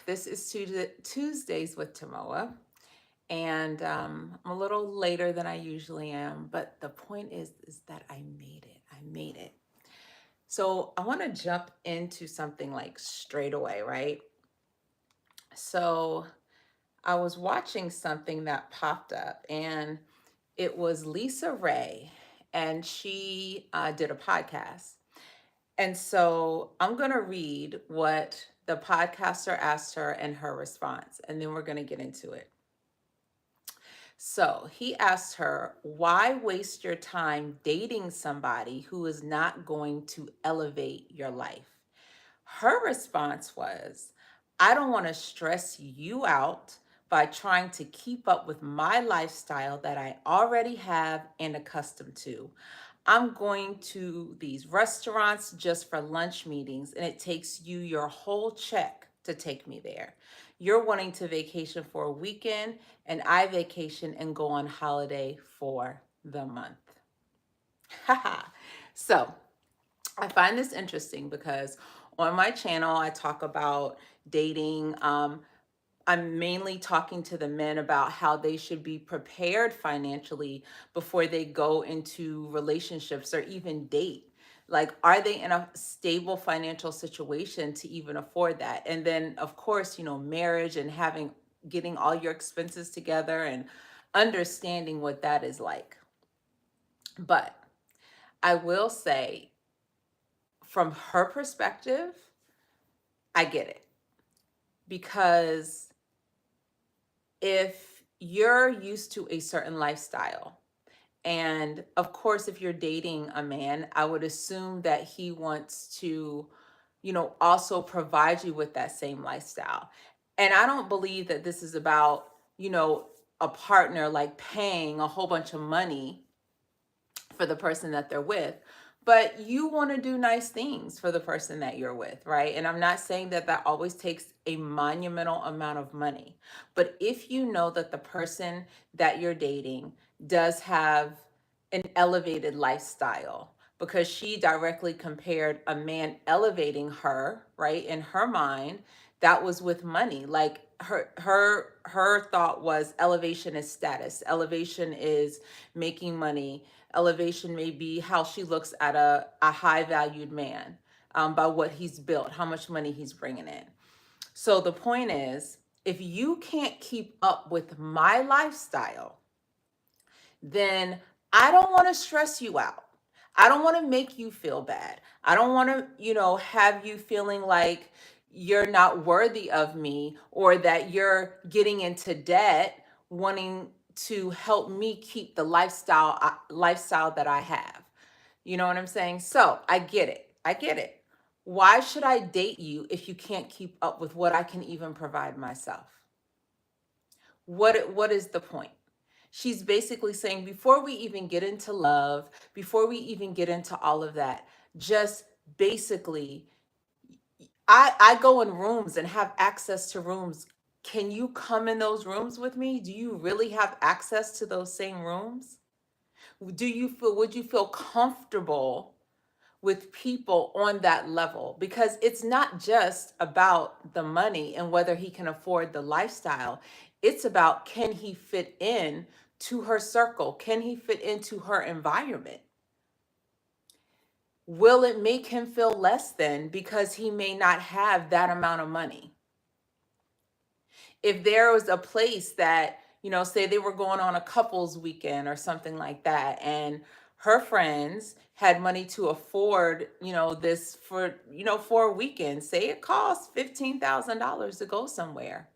This is Tuesdays with Tamoa, and I'm a little later than I usually am, but the point is that I made it. I made it. So I want to jump into something like straight away, right? So I was watching something that popped up, and it was Lisa Ray, and she did a podcast. And so I'm going to read what the podcaster asked her and her response, and then we're going to get into it. So he asked her, why waste your time dating somebody who is not going to elevate your life? Her response was, I don't want to stress you out by trying to keep up with my lifestyle that I already have and accustomed to. I'm going to these restaurants just for lunch meetings, and it takes you your whole check to take me there. You're wanting to vacation for a weekend, and I vacation and go on holiday for the month. So I find this interesting because on my channel, I talk about dating. I'm mainly talking to the men about how they should be prepared financially before they go into relationships or even date. Like, are they in a stable financial situation to even afford that? And then, of course, marriage and getting all your expenses together and understanding what that is like. But I will say, from her perspective, I get it. Because if you're used to a certain lifestyle, and of course, if you're dating a man, I would assume that he wants to, also provide you with that same lifestyle. And I don't believe that this is about, a partner like paying a whole bunch of money for the person that they're with, but you want to do nice things for the person that you're with, right? And I'm not saying that that always takes a monumental amount of money, but if you know that the person that you're dating does have an elevated lifestyle, because she directly compared a man elevating her, right, in her mind, that was with money. Like her thought was elevation is status, elevation is making money, elevation may be how she looks at a high valued man, by what he's built, how much money he's bringing in. So the point is, if you can't keep up with my lifestyle, then I don't want to stress you out. I don't want to make you feel bad. I don't want to, have you feeling like you're not worthy of me, or that you're getting into debt wanting to help me keep the lifestyle that I have. You know what I'm saying? So, I get it. I get it. Why should I date you if you can't keep up with what I can even provide myself? What is the point? She's basically saying, before we even get into love, before we even get into all of that, just basically, I go in rooms and have access to rooms. Can you come in those rooms with me? Do you really have access to those same rooms? Would you feel comfortable with people on that level? Because it's not just about the money and whether he can afford the lifestyle. It's about, can he fit in to her circle? Can he fit into her environment? Will it make him feel less than because he may not have that amount of money? If there was a place that, say they were going on a couples weekend or something like that, and her friends had money to afford, this for a weekend, say it costs $15,000 to go somewhere.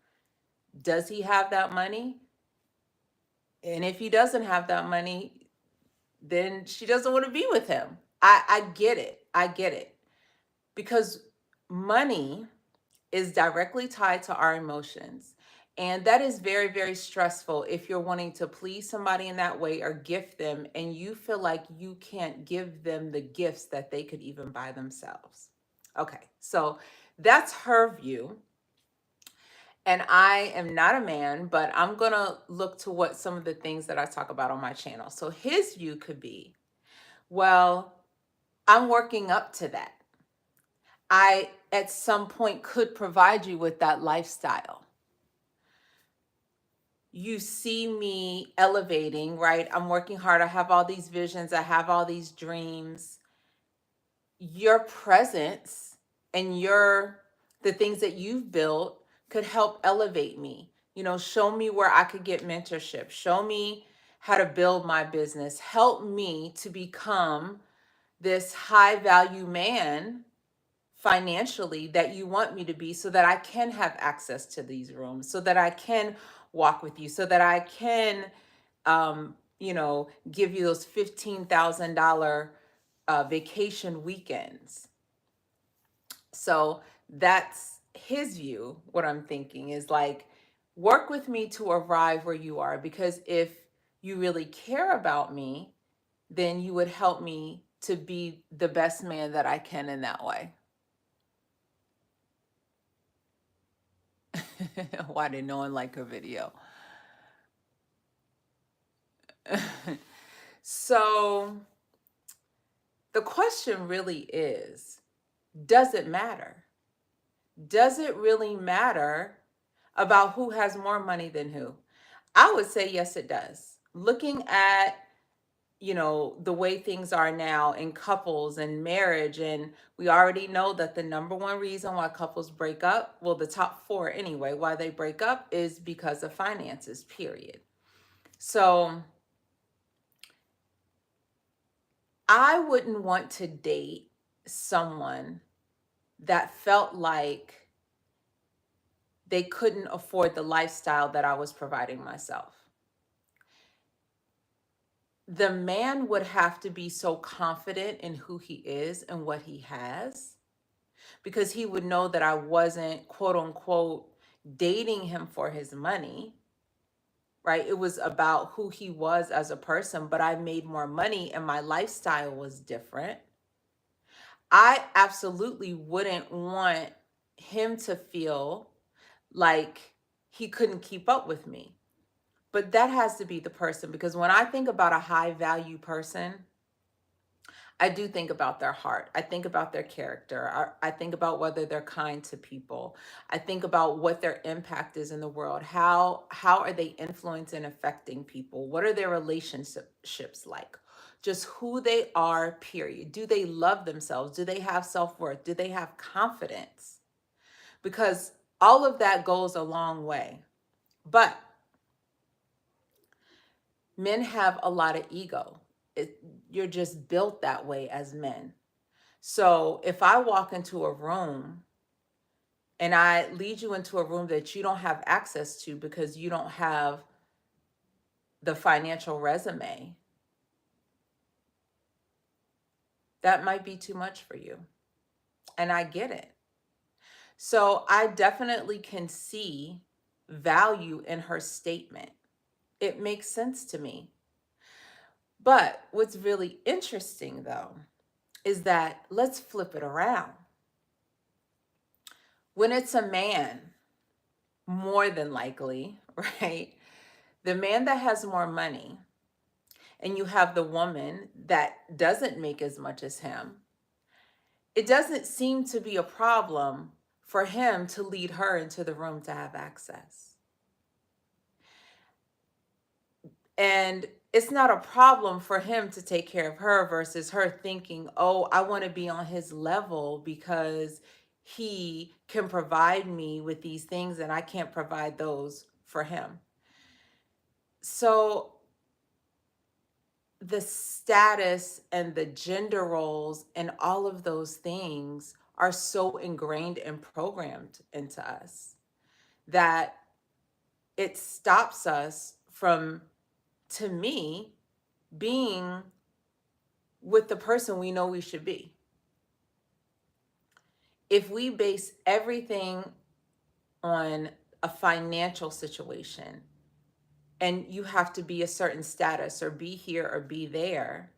Does he have that money? And if he doesn't have that money, then she doesn't want to be with him. I get it. I get it. Because money is directly tied to our emotions. And that is very, very stressful if you're wanting to please somebody in that way or gift them, and you feel like you can't give them the gifts that they could even buy themselves. Okay, so that's her view. And I am not a man, but I'm going to look to what some of the things that I talk about on my channel. So his view could be, well, I'm working up to that. I at some point could provide you with that lifestyle. You see me elevating, right? I'm working hard. I have all these visions, I have all these dreams. Your presence and the things that you've built could help elevate me. Show me where I could get mentorship. Show me how to build my business. Help me to become this high value man financially that you want me to be, so that I can have access to these rooms, so that I can walk with you, so that I can give you those $15,000 vacation weekends. So that's his view. What I'm thinking is like, work with me to arrive where you are, because if you really care about me, then you would help me to be the best man that I can in that way. Why did no one like her video? So the question really is, does it matter? Does it really matter about who has more money than who? I would say yes, it does. Looking at, the way things are now in couples and marriage, and we already know that the number one reason why couples break up, well, the top four anyway, why they break up is because of finances, period. So I wouldn't want to date someone that felt like they couldn't afford the lifestyle that I was providing myself. The man would have to be so confident in who he is and what he has, because he would know that I wasn't, quote unquote, dating him for his money, right? It was about who he was as a person, but I made more money and my lifestyle was different. I absolutely wouldn't want him to feel like he couldn't keep up with me. But that has to be the person, because when I think about a high value person, I do think about their heart. I think about their character. I think about whether they're kind to people. I think about what their impact is in the world. How are they influencing and affecting people? What are their relationships like? Just who they are, period. Do they love themselves? Do they have self-worth? Do they have confidence? Because all of that goes a long way. But men have a lot of ego. You're just built that way as men. So if I walk into a room and I lead you into a room that you don't have access to because you don't have the financial resume, that might be too much for you. And I get it. So I definitely can see value in her statement. It makes sense to me. But what's really interesting, though, is that let's flip it around. When it's a man, more than likely, right? The man that has more money, and you have the woman that doesn't make as much as him, it doesn't seem to be a problem for him to lead her into the room to have access. And it's not a problem for him to take care of her versus her thinking, oh, I want to be on his level because he can provide me with these things and I can't provide those for him. So the status and the gender roles and all of those things are so ingrained and programmed into us that it stops us from, to me, being with the person we know we should be. If we base everything on a financial situation and you have to be a certain status or be here or be there,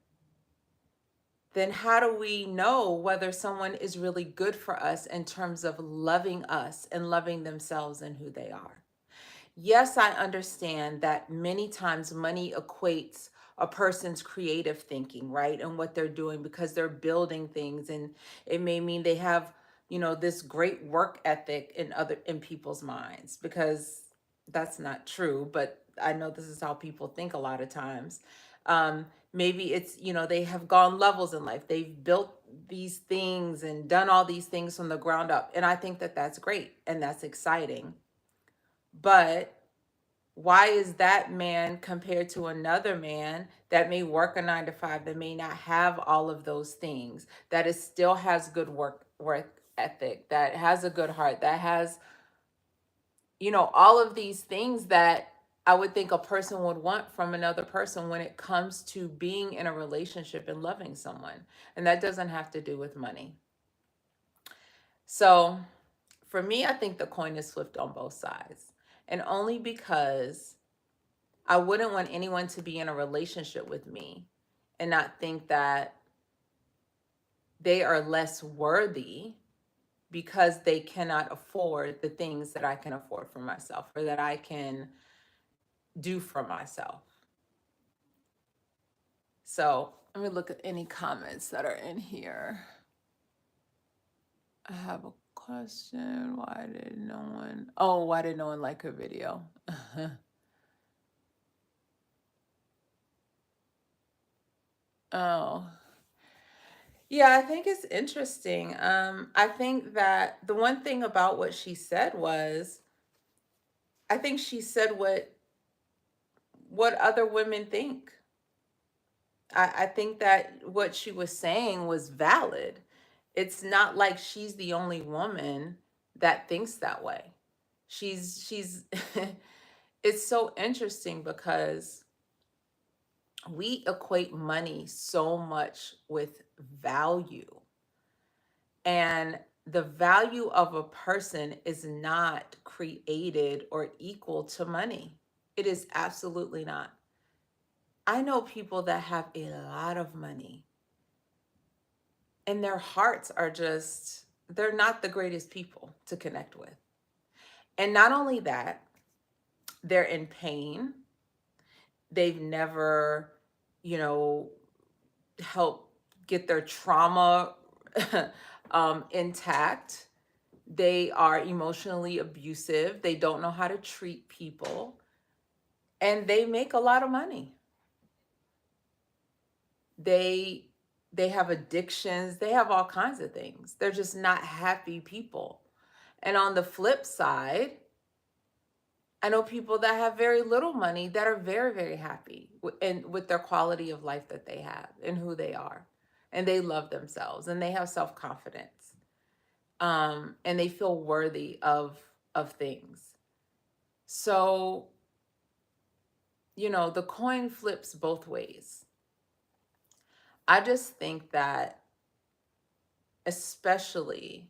then how do we know whether someone is really good for us in terms of loving us and loving themselves and who they are? Yes, I understand that many times money equates a person's creative thinking, right? And what they're doing because they're building things. And it may mean they have this great work ethic in people's minds, because that's not true, but I know this is how people think a lot of times. Maybe it's, they have gone levels in life. They've built these things and done all these things from the ground up. And I think that that's great and that's exciting. But why is that man compared to another man that may work a 9 to 5, that may not have all of those things, that is still has good work ethic, that has a good heart, that has, all of these things that I would think a person would want from another person when it comes to being in a relationship and loving someone. And that doesn't have to do with money. So for me, I think the coin is flipped on both sides. And only because I wouldn't want anyone to be in a relationship with me and not think that they are less worthy because they cannot afford the things that I can afford for myself or that I can do for myself. So let me look at any comments that are in here. I have a question. Why did no one like her video? Oh. Yeah, I think it's interesting. I think that the one thing about what she said was, I think she said what other women think. I think that what she was saying was valid. It's not like she's the only woman that thinks that way. She's it's so interesting because we equate money so much with value. And the value of a person is not created or equal to money. It is absolutely not. I know people that have a lot of money and their hearts are just, they're not the greatest people to connect with. And not only that, they're in pain. They've never, you know, helped get their trauma intact. They are emotionally abusive. They don't know how to treat people. And they make a lot of money. They they have addictions, they have all kinds of things. They're just not happy people. And on the flip side, I know people that have very little money that are very, very happy and with their quality of life that they have and who they are. And they love themselves and they have self-confidence. And they feel worthy of things. So, the coin flips both ways. I just think that, especially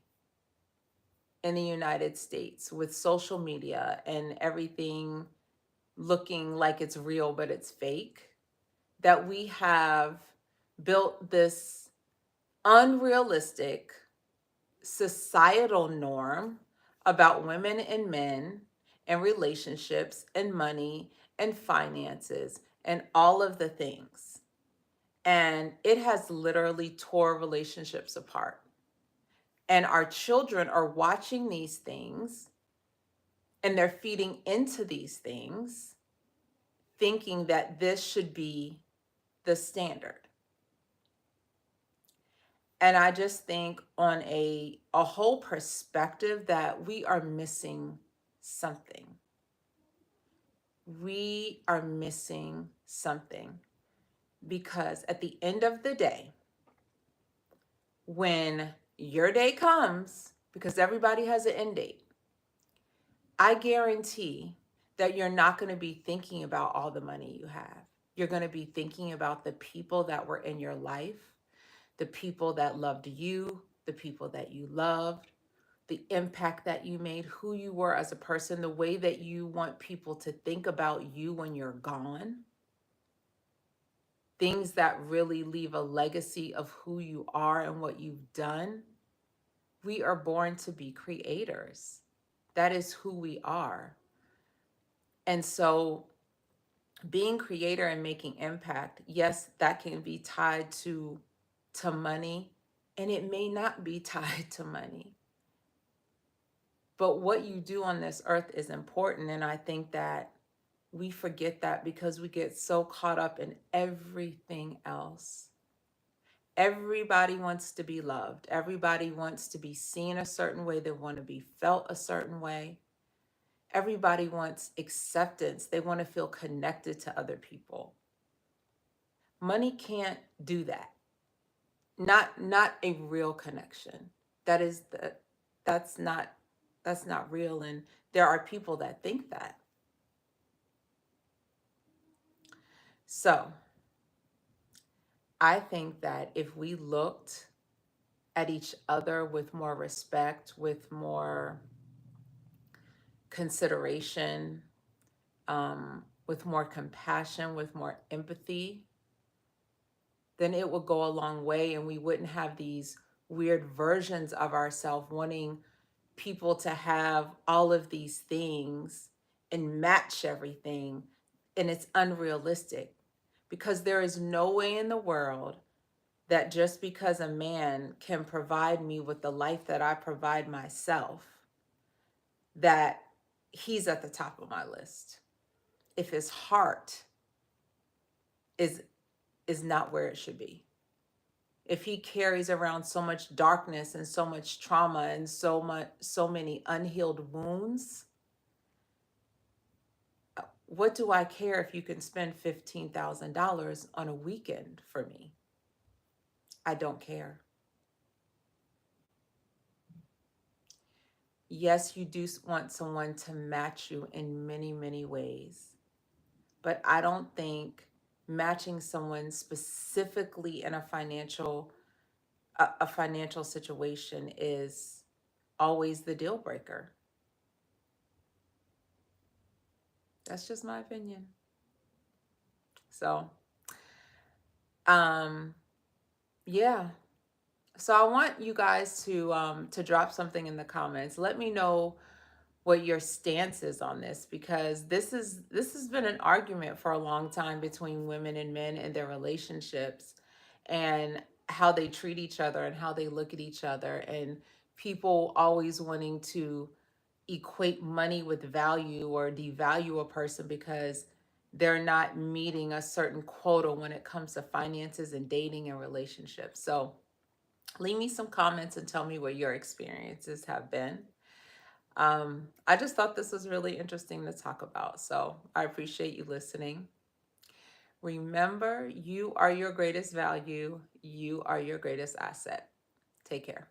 in the United States with social media and everything looking like it's real, but it's fake, that we have built this unrealistic societal norm about women and men and relationships and money and finances and all of the things. And it has literally tore relationships apart. And our children are watching these things and they're feeding into these things, thinking that this should be the standard. And I just think on a whole perspective that we are missing something. We are missing something because at the end of the day, when your day comes, because everybody has an end date, I guarantee that you're not going to be thinking about all the money you have. You're going to be thinking about the people that were in your life, the people that loved you, the people that you loved, the impact that you made, who you were as a person, the way that you want people to think about you when you're gone. Things that really leave a legacy of who you are and what you've done. We are born to be creators. That is who we are. And so being creator and making impact, yes, that can be tied to money, and it may not be tied to money. But what you do on this earth is important. And I think that we forget that because we get so caught up in everything else. Everybody wants to be loved. Everybody wants to be seen a certain way. They want to be felt a certain way. Everybody wants acceptance. They want to feel connected to other people. Money can't do that. Not a real connection. That is the that's not that's not real, and there are people that think that. So, I think that if we looked at each other with more respect, with more consideration, with more compassion, with more empathy, then it would go a long way and we wouldn't have these weird versions of ourselves wanting people to have all of these things and match everything. And it's unrealistic because there is no way in the world that just because a man can provide me with the life that I provide myself, that he's at the top of my list. If his heart is is not where it should be. If he carries around so much darkness and so much trauma and so many unhealed wounds, what do I care if you can spend $15,000 on a weekend for me? I don't care. Yes, you do want someone to match you in many, many ways, but I don't think matching someone specifically in a financial situation is always the deal breaker. That's just my opinion. So, um, yeah. So I want you guys to drop something in the comments. Let me know what your stance is on this, because this has been an argument for a long time between women and men and their relationships and how they treat each other and how they look at each other, and people always wanting to equate money with value or devalue a person because they're not meeting a certain quota when it comes to finances and dating and relationships. So leave me some comments and tell me what your experiences have been. I just thought this was really interesting to talk about. So I appreciate you listening. Remember, you are your greatest value. You are your greatest asset. Take care.